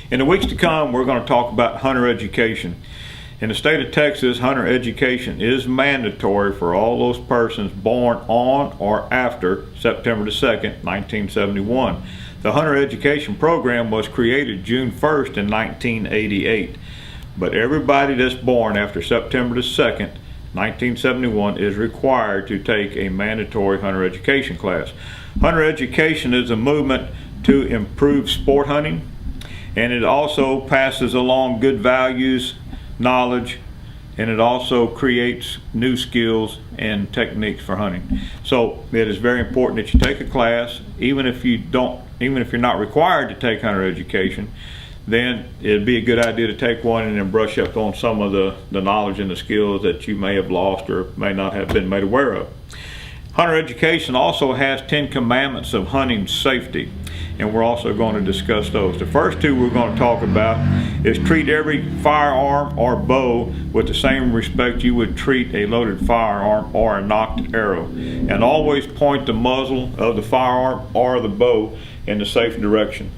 In the weeks to come, we're going to talk about hunter education. In the state of Texas, hunter education is mandatory for all those persons born on or after September the 2nd, 1971. The hunter education program was created June 1st in 1988. But everybody that's born after September the 2nd, 1971 is required to take a mandatory hunter education class. Hunter education is a movement to improve sport hunting, and it also passes along good values, knowledge, and it also creates new skills and techniques for hunting. So it is very important that you take a class, even if you're not required to take hunter education. Then it'd be a good idea to take one and then brush up on some of the knowledge and the skills that you may have lost or may not have been made aware of. Hunter education also has 10 commandments of hunting safety, and we're also going to discuss those. The first two we're going to talk about is treat every firearm or bow with the same respect you would treat a loaded firearm or a nocked arrow, and always point the muzzle of the firearm or the bow in the safe direction.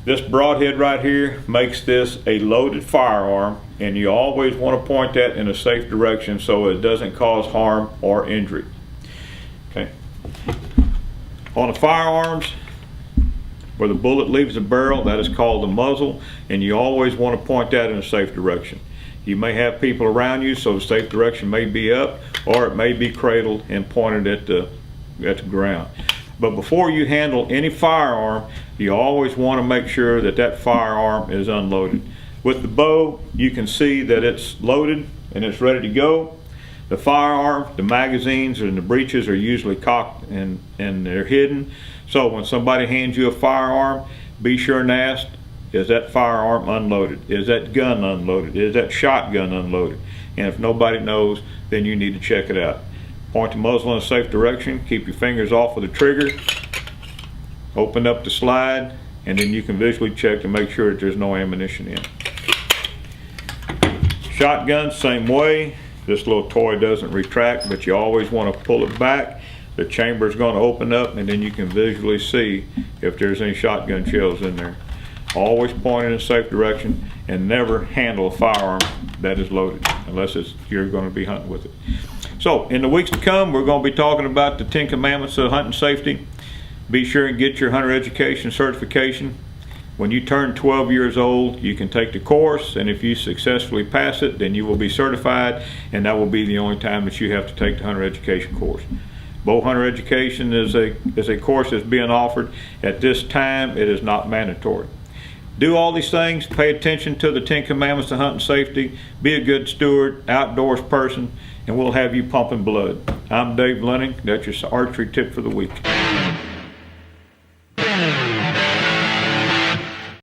This broadhead right here makes this a loaded firearm, and you always want to point that in a safe direction so it doesn't cause harm or injury. Okay. On the firearms, where the bullet leaves the barrel, that is called the muzzle, and you always want to point that in a safe direction. You may have people around you, so the safe direction may be up, or it may be cradled and pointed at the ground. But before you handle any firearm, you always want to make sure that that firearm is unloaded. With the bow, you can see that it's loaded and it's ready to go. The firearm, the magazines and the breeches are usually cocked and they're hidden. So when somebody hands you a firearm, be sure and ask, is that firearm unloaded? Is that gun unloaded? Is that shotgun unloaded? And if nobody knows, then you need to check it out. Point the muzzle in a safe direction, keep your fingers off of the trigger, open up the slide, and then you can visually check to make sure that there's no ammunition in. Shotgun, same way. This little toy doesn't retract, but you always want to pull it back. The chamber is going to open up, and then you can visually see if there's any shotgun shells in there. Always point in a safe direction, and never handle a firearm that is loaded unless you're going to be hunting with it. So in the weeks to come, we're going to be talking about the 10 commandments of hunting safety. Be sure and get your hunter education certification. When you turn 12 years old, you can take the course, and if you successfully pass it, then you will be certified, and that will be the only time that you have to take the hunter education course. Bow hunter education is a course that's being offered. At this time, it is not mandatory. Do all these things, pay attention to the 10 commandments of hunting safety, be a good steward, outdoors person, and we'll have you pumping blood. I'm Dave Leining. That's your archery tip for the week.